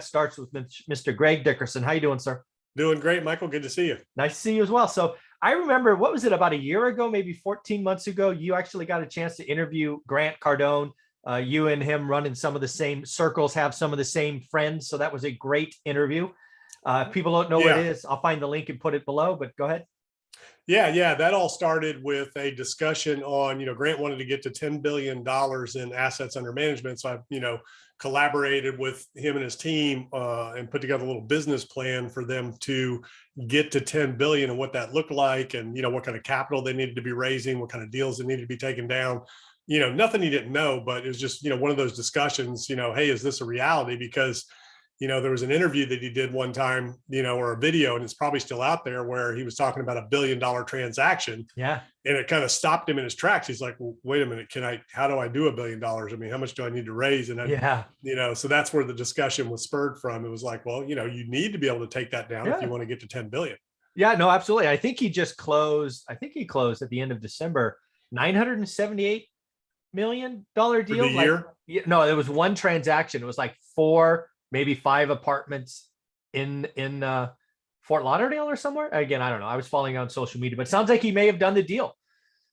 starts with Mr. Greg Dickerson. How you doing, sir? Doing great, Michael. Good to see you. Nice to see you as well. So I remember, what was it, about a year ago, maybe 14 months ago, you actually got a chance to interview Grant Cardone. You and him run in some of the same circles, have some of the same friends. So that was a great interview. If people don't know what it is, I'll find the link and put it below, but go ahead. Yeah. That all started with a discussion on, Grant wanted to get to $10 billion in assets under management. So I, collaborated with him and his team and put together a little business plan for them to get to 10 billion and what that looked like, and, what kind of capital they needed to be raising, what kind of deals that needed to be taken down. Nothing he didn't know, but it was just, one of those discussions, hey, is this a reality? Because there was an interview that he did one time, or a video, and it's probably still out there, where he was talking about $1 billion transaction. Yeah. And it kind of stopped him in his tracks. He's like, well, wait a minute, how do I do $1 billion? I mean, how much do I need to raise? And so that's where the discussion was spurred from. It was like, well, you need to be able to take that down if you want to get to 10 billion. Yeah, no, absolutely. I think he closed at the end of December, $978 million deal. For the year? No, there was one transaction. It was like 4, maybe 5 apartments in Fort Lauderdale or somewhere. Again, I don't know. I was following on social media, but it sounds like he may have done the deal.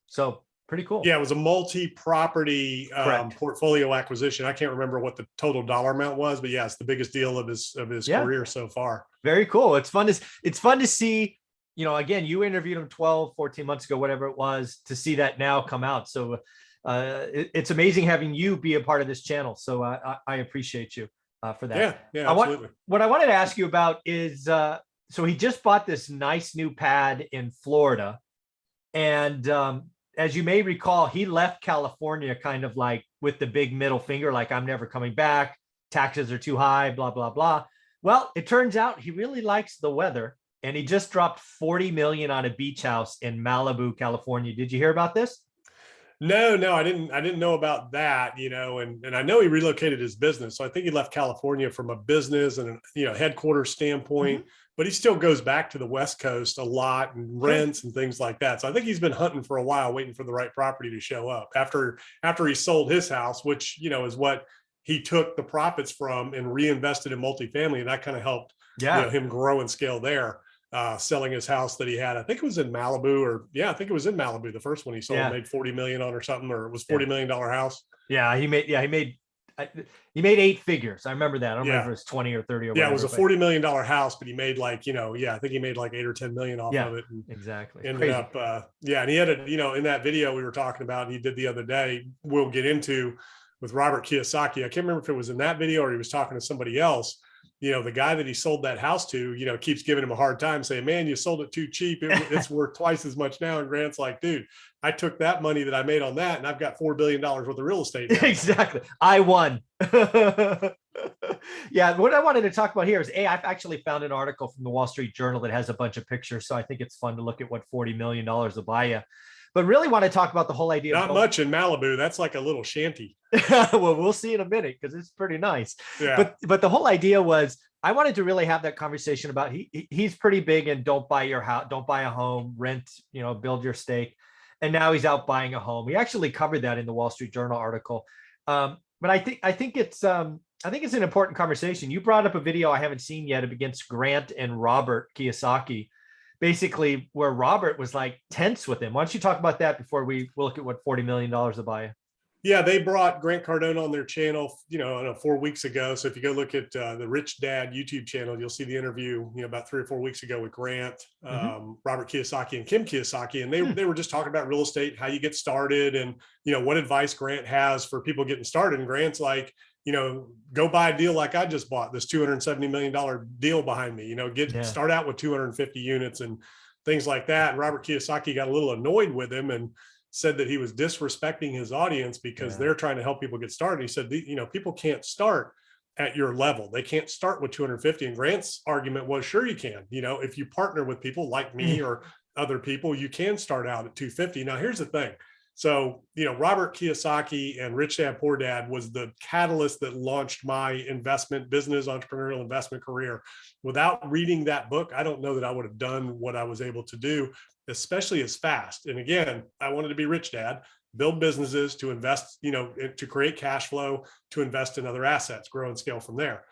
So pretty cool. Yeah, it was a multi-property portfolio acquisition. I can't remember what the total dollar amount was, but yeah, it's the biggest deal of his career so far. Very cool. It's fun to see, again, you interviewed him 12, 14 months ago, whatever it was, to see that now come out. So it's amazing having you be a part of this channel. So I appreciate you for that. Yeah, absolutely. What I wanted to ask you about is, so he just bought this nice new pad in Florida. And as you may recall, he left California kind of like with the big middle finger, like, I'm never coming back. Taxes are too high, blah, blah, blah. Well, it turns out he really likes the weather, and he just dropped $40 million on a beach house in Malibu, California. Did you hear about this? No, I didn't know about that, and I know he relocated his business. So I think he left California from a business and, headquarters standpoint, but he still goes back to the West Coast a lot and rents and things like that. So I think he's been hunting for a while, waiting for the right property to show up after he sold his house, which, is what he took the profits from and reinvested in multifamily. And that kind of helped him grow and scale there. Selling his house that he had, I think it was in Malibu, I think it was in Malibu. The first one he sold made 40 million on or something, or it was $40 million house. Yeah, he made 8 figures. I remember that. I don't remember if it was 20 or 30 or whatever. Yeah, it was a $40 million house, but he made like, I think he made like 8 or 10 million off of it. And exactly. Ended up, and he had in that video we were talking about, and he did the other day, we'll get into with Robert Kiyosaki. I can't remember if it was in that video or he was talking to somebody else. The guy that he sold that house to, keeps giving him a hard time, saying, man, you sold it too cheap. It's worth twice as much now. And Grant's like, dude, I took that money that I made on that, and I've got $4 billion worth of real estate now. Exactly. I won. Yeah. What I wanted to talk about here is, I've actually found an article from the Wall Street Journal that has a bunch of pictures. So I think it's fun to look at what $40 million will buy you. But really want to talk about the whole idea. Not much in Malibu. That's like a little shanty. Well, we'll see in a minute, because it's pretty nice. Yeah. But the whole idea was, I wanted to really have that conversation about he's pretty big in don't buy your house, don't buy a home, rent, build your stake. And now he's out buying a home. We actually covered that in the Wall Street Journal article. But I think it's an important conversation. You brought up a video I haven't seen yet against Grant and Robert Kiyosaki, basically, where Robert was like tense with him. Why don't you talk about that before we look at what $40 million will buy you? Yeah, they brought Grant Cardone on their channel, 4 weeks ago. So if you go look at the Rich Dad YouTube channel, you'll see the interview, about 3 or 4 weeks ago with Grant, Robert Kiyosaki and Kim Kiyosaki. And they were just talking about real estate, how you get started, and, what advice Grant has for people getting started. And Grant's like, go buy a deal like I just bought, this $270 million deal behind me, start out with 250 units and things like that. And Robert Kiyosaki got a little annoyed with him and said that he was disrespecting his audience because they're trying to help people get started. He said, people can't start at your level. They can't start with 250. And Grant's argument was, sure you can. If you partner with people like me or other people, you can start out at 250. Now, here's the thing. So, Robert Kiyosaki and Rich Dad Poor Dad was the catalyst that launched my investment business, entrepreneurial investment career. Without reading that book, I don't know that I would have done what I was able to do, especially as fast. And again, I wanted to be Rich Dad, build businesses to invest, to create cash flow, to invest in other assets, grow and scale from there.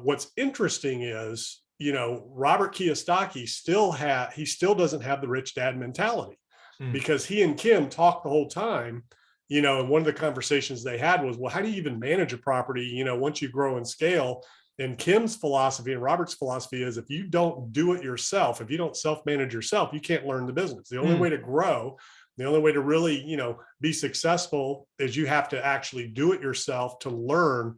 What's interesting is, Robert Kiyosaki still doesn't have the rich dad mentality, because he and Kim talked the whole time, and one of the conversations they had was, well, how do you even manage a property, once you grow and scale? And Kim's philosophy and Robert's philosophy is, if you don't do it yourself, if you don't self-manage yourself, you can't learn the business. The only way to grow, the only way to really, be successful is you have to actually do it yourself to learn,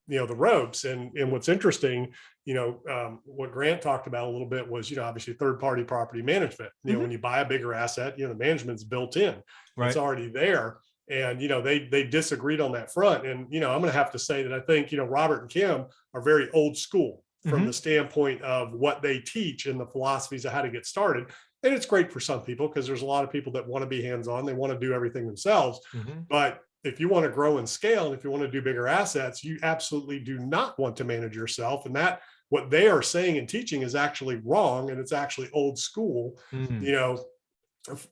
the ropes. And what's interesting, what Grant talked about a little bit was, obviously third-party property management. When you buy a bigger asset, the management's built in, it's already there. And, they disagreed on that front. And, I'm going to have to say that I think, Robert and Kim are very old school from the standpoint of what they teach and the philosophies of how to get started. And it's great for some people, because there's a lot of people that want to be hands-on. They want to do everything themselves. But if you want to grow and scale, and if you want to do bigger assets, you absolutely do not want to manage yourself. And that, what they are saying and teaching, is actually wrong. And it's actually old school, and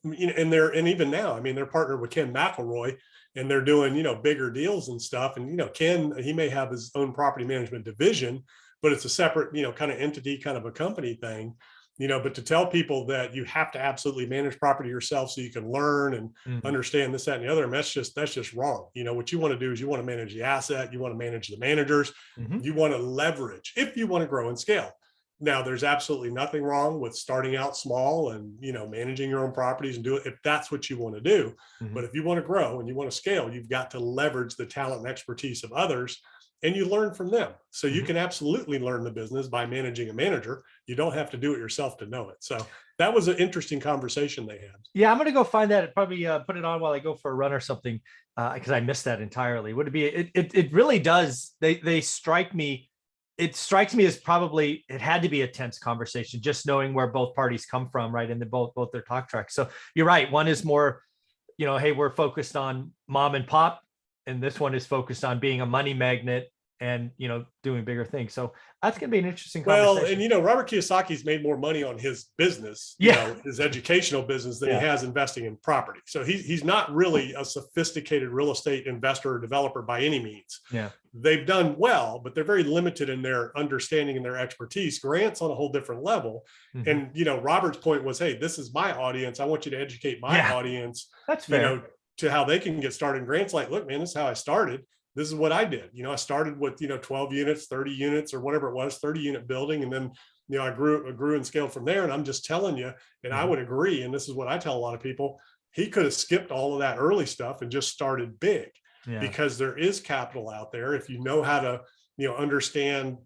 even now, they're partnered with Ken McElroy, and they're doing, bigger deals and stuff. And, Ken, he may have his own property management division, but it's a separate, kind of entity, kind of a company thing. But to tell people that you have to absolutely manage property yourself so you can learn and understand this, that, and the other, and that's just wrong. What you want to do is you want to manage the asset, you want to manage the managers, you want to leverage if you want to grow and scale. Now, there's absolutely nothing wrong with starting out small and, managing your own properties and do it if that's what you want to do. But if you want to grow and you want to scale, you've got to leverage the talent and expertise of others, and you learn from them. So you can absolutely learn the business by managing a manager. You don't have to do it yourself to know it. So that was an interesting conversation they had. Yeah, I'm going to go find that and probably put it on while I go for a run or something, because I missed that entirely. Would it be? It really does. They strike me. It strikes me as probably it had to be a tense conversation, just knowing where both parties come from, right? And both their talk tracks. So you're right. One is more, hey, we're focused on mom and pop, and this one is focused on being a money magnet and, doing bigger things. So that's going to be an interesting conversation. And, Robert Kiyosaki's made more money on his business, his educational business, than he has investing in property. So he's not really a sophisticated real estate investor or developer by any means. Yeah. They've done well, but they're very limited in their understanding and their expertise. Grant's on a whole different level. And, Robert's point was, hey, this is my audience. I want you to educate my audience. That's fair. To how they can get started. And Grant's like, look, man, this is how I started. This is what I did. I started with, 12 units, 30 units, or whatever it was, 30-unit building. And then, I grew and scaled from there. And I'm just telling you, and I would agree, and this is what I tell a lot of people, he could have skipped all of that early stuff and just started big, because there is capital out there. If you know how to, understand,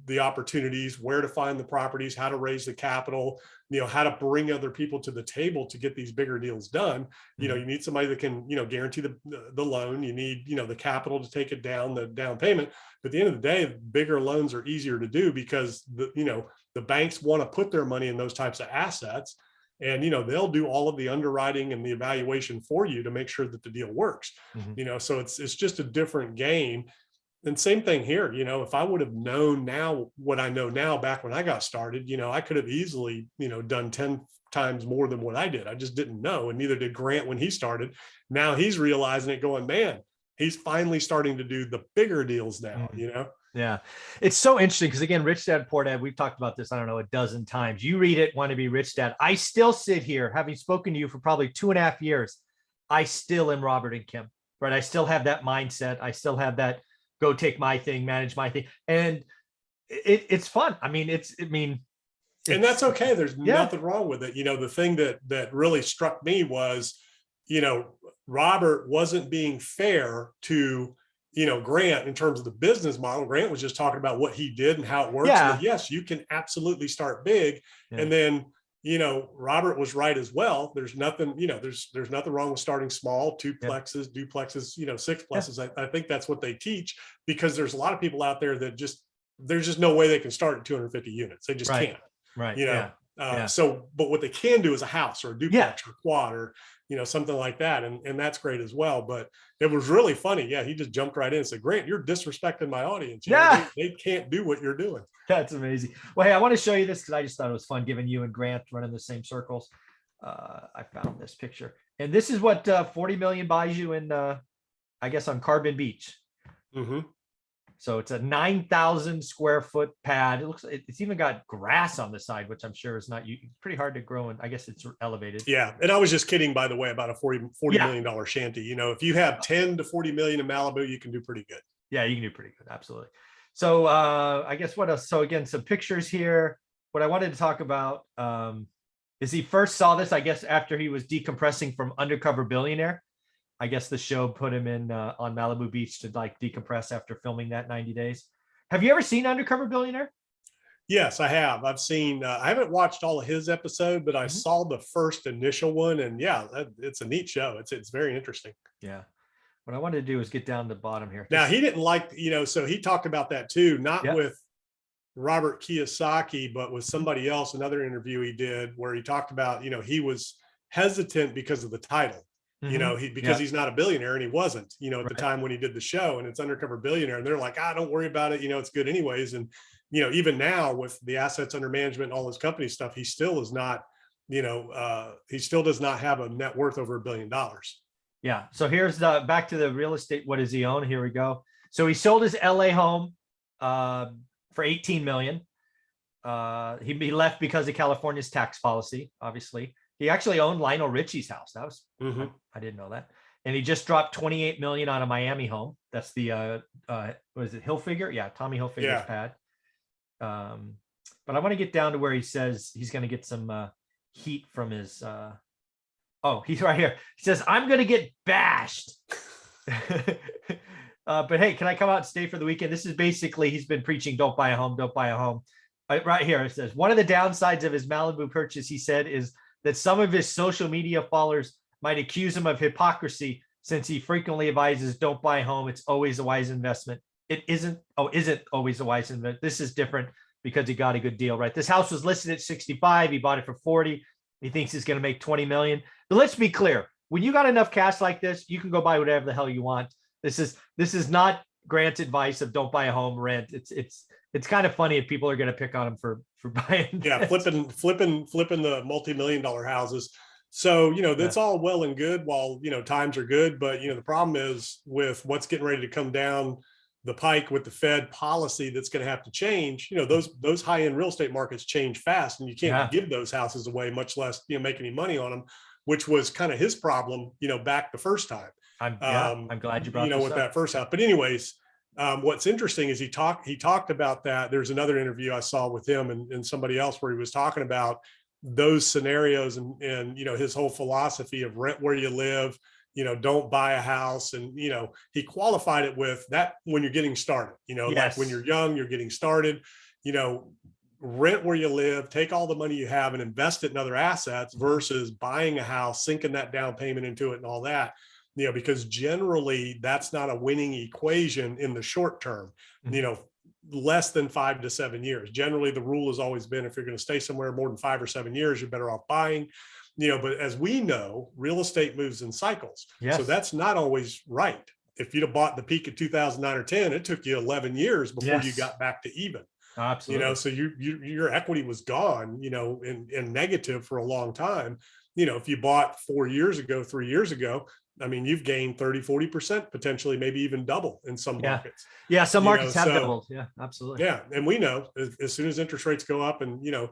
the opportunities, where to find the properties, how to raise the capital, how to bring other people to the table to get these bigger deals done. You need somebody that can, guarantee the loan. You need, the capital to take it down, the down payment. But at the end of the day, bigger loans are easier to do, because the banks want to put their money in those types of assets. And, they'll do all of the underwriting and the evaluation for you to make sure that the deal works. So it's just a different game. And same thing here, if I would have known now what I know now back when I got started, I could have easily, done 10 times more than what I did. I just didn't know. And neither did Grant when he started. Now he's realizing it, going, man, he's finally starting to do the bigger deals now, Yeah. It's so interesting because, again, Rich Dad, Poor Dad, we've talked about this, I don't know, a dozen times. You read it, want to be Rich Dad. I still sit here, having spoken to you for probably 2.5 years. I still am Robert and Kim, right? I still have that mindset. I still have that go take my thing, manage my thing. And it's fun. And that's okay. There's nothing wrong with it. The thing that really struck me was, Robert wasn't being fair to, Grant in terms of the business model. Grant was just talking about what he did and how it works. Yeah. And that, yes, you can absolutely start big. Yeah. And then, Robert was right as well. There's nothing, there's nothing wrong with starting small, duplexes, sixplexes. Yeah. I think that's what they teach, because there's a lot of people out there that there's just no way they can start at 250 units. They just can't. Right. So, but what they can do is a house or a duplex or a quad or, something like that. And that's great as well. But it was really funny. Yeah. He just jumped right in and said, Grant, you're disrespecting my audience. They can't do what you're doing. That's amazing. Well, hey, I want to show you this because I just thought it was fun giving you and Grant running the same circles. I found this picture, and this is what 40 million buys you in, I guess, on Carbon Beach. So it's a 9,000 square foot pad. It looks, it's even got grass on the side, which I'm sure is not pretty hard to grow. And I guess it's elevated. Yeah. And I was just kidding, by the way, about a $40 Yeah. million shanty. You know, if you have 10 to 40 million in Malibu, you can do pretty good. Yeah, you can do pretty good. Absolutely. So I guess what else? So again, some pictures here. What I wanted to talk about is he first saw this, I guess, after he was decompressing from Undercover Billionaire. I guess the show put him in on Malibu Beach to like decompress after filming that 90 days. Have you ever seen Undercover Billionaire? Yes, I have. I've seen, I haven't watched all of his episode, but I saw the first initial one, and yeah, it's a neat show. It's very interesting. Yeah. What I wanted to do is get down to the bottom here. Now he didn't like, you know, so he talked about that too, not with Robert Kiyosaki, but with somebody else, another interview he did where he talked about, you know, he was hesitant because of the title. You know, because he's not a billionaire, and he wasn't, you know, at the time when he did the show, and it's Undercover Billionaire, and they're like, don't worry about it. You know, it's good anyways. And, you know, even now with the assets under management and all his company stuff, he still is not, you know, he still does not have a net worth over $1 billion. Yeah. So here's back to the real estate. What does he own? Here we go. So he sold his LA home for 18 million. He left because of California's tax policy, obviously. He actually owned Lionel Richie's house. That was, I didn't know that. And he just dropped 28 million on a Miami home. That's the, what is it? Hilfiger? Yeah. Tommy Hilfiger's pad. But I want to get down to where he says he's going to get some heat from his, he's right here. He says, I'm going to get bashed. But hey, can I come out and stay for the weekend? This is basically, he's been preaching, don't buy a home, don't buy a home. Right here, it says, one of the downsides of his Malibu purchase, he said, is that some of his social media followers might accuse him of hypocrisy since he frequently advises, don't buy a home. It's always a wise investment. It isn't always a wise investment. This is different because he got a good deal, right? This house was listed at 65. He bought it for 40. He thinks he's going to make 20 million. But let's be clear. When you got enough cash like this, you can go buy whatever the hell you want. This is not Grant's advice of don't buy a home, rent. It's kind of funny if people are going to pick on him for buying. Yeah, flipping the multi-million-dollar houses. So, you know, that's all well and good while, you know, times are good. But, you know, the problem is with what's getting ready to come down the pike with the Fed policy that's going to have to change. You know, those high-end real estate markets change fast, and you can't give those houses away, much less, you know, make any money on them, which was kind of his problem, you know, back the first time. I'm glad you brought, you know, with that first house. But anyways, what's interesting is he talked about that. There's another interview I saw with him and somebody else where he was talking about those scenarios and, you know, his whole philosophy of rent where you live, you know, don't buy a house. And, you know, he qualified it with that when you're getting started, you know, like when you're young, you're getting started, you know, rent where you live, take all the money you have and invest it in other assets versus buying a house, sinking that down payment into it and all that. You know, because generally that's not a winning equation in the short term, you know, less than 5 to 7 years. Generally, the rule has always been if you're going to stay somewhere more than 5 or 7 years, you're better off buying, you know, but as we know, real estate moves in cycles. So that's not always right. If you'd have bought the peak of 2009 or 10, it took you 11 years before you got back to even. Absolutely. You know, so your equity was gone, you know, in negative for a long time. You know, if you bought 4 years ago, 3 years ago, I mean, you've gained 30, 40%, potentially, maybe even double in some markets. Yeah. Some markets have doubled. Yeah, absolutely. Yeah. And we know as soon as interest rates go up and, you know,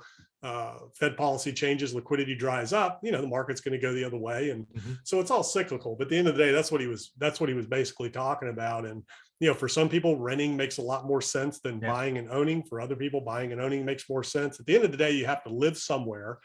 Fed policy changes, liquidity dries up, you know, the market's going to go the other way. And so it's all cyclical, but at the end of the day, that's what he was basically talking about. And, you know, for some people, renting makes a lot more sense than buying and owning. For other people, buying and owning makes more sense. At the end of the day, you have to live somewhere.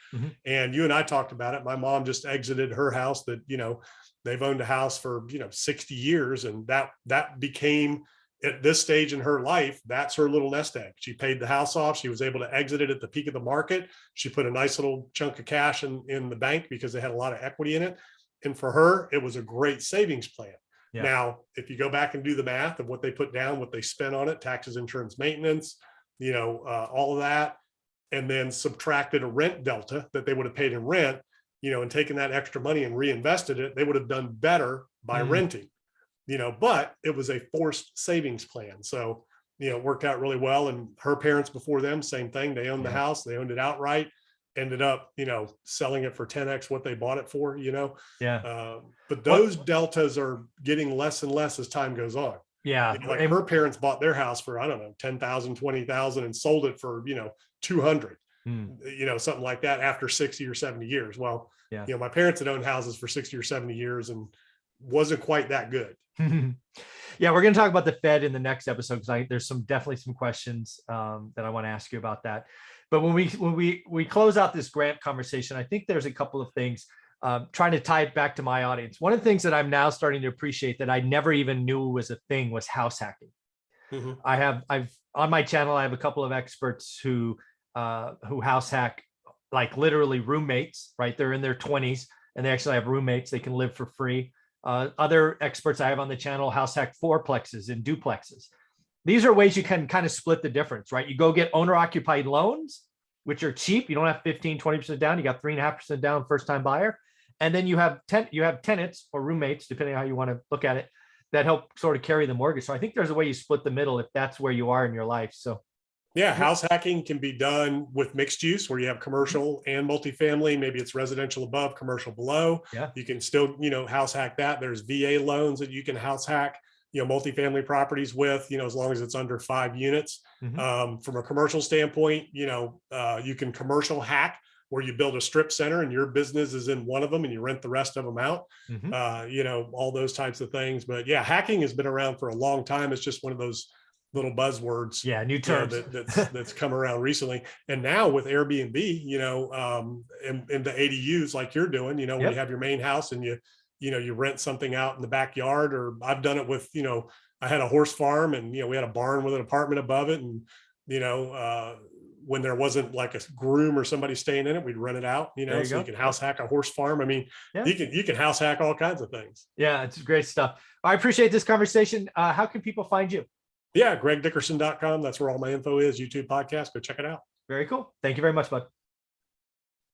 And you and I talked about it. My mom just exited her house that, you know, they've owned a house for, you know, 60 years. And that became, at this stage in her life, that's her little nest egg. She paid the house off. She was able to exit it at the peak of the market. She put a nice little chunk of cash in the bank because they had a lot of equity in it. And for her, it was a great savings plan. Now, if you go back and do the math of what they put down, what they spent on it, taxes, insurance, maintenance, you know, all of that, and then subtracted a rent delta that they would have paid in rent, you know, and taken that extra money and reinvested it, they would have done better by renting, you know, but it was a forced savings plan. So, you know, it worked out really well. And her parents before them, same thing. They owned the house, they owned it outright, ended up, you know, selling it for 10x what they bought it for, you know. But those deltas are getting less and less as time goes on. Yeah. Like her parents bought their house for, I don't know, 10,000, 20,000 and sold it for, 200, something like that after 60 or 70 years. Well, yeah. My parents had owned houses for 60 or 70 years and wasn't quite that good. Yeah, we're going to talk about the Fed in the next episode because there's definitely some questions that I want to ask you about that. But when we close out this grant conversation, I think there's a couple of things trying to tie it back to my audience. One of the things that I'm now starting to appreciate that I never even knew was a thing was house hacking. I've on my channel, I have a couple of experts who house hack, like literally roommates, right? They're in their 20s and they actually have roommates. They can live for free. Other experts I have on the channel house hack fourplexes and duplexes. These are ways you can kind of split the difference, right? You go get owner occupied loans, which are cheap. You don't have 15, 20% down. You got 3.5% down first time buyer. And then you have tenants or roommates, depending on how you want to look at it, that help sort of carry the mortgage. So I think there's a way you split the middle if that's where you are in your life. So yeah, house hacking can be done with mixed use where you have commercial and multifamily. Maybe it's residential above, commercial below. Yeah. You can still, house hack that. There's VA loans that you can house hack, multifamily properties with, as long as it's under 5 units. From a commercial standpoint, you can commercial hack where you build a strip center and your business is in one of them and you rent the rest of them out, all those types of things. But yeah, hacking has been around for a long time. It's just one of those little buzzwords, new terms that's come around recently. And now with Airbnb, and the ADUs like you're doing, when you have your main house and you rent something out in the backyard, or I've done it with, I had a horse farm and, we had a barn with an apartment above it. And, when there wasn't like a groom or somebody staying in it, we'd rent it out, so you can house hack a horse farm. I mean, you can house hack all kinds of things. Yeah, it's great stuff. I appreciate this conversation. How can people find you? Yeah, gregdickerson.com. That's where all my info is. YouTube podcast. Go check it out. Very cool. Thank you very much, bud.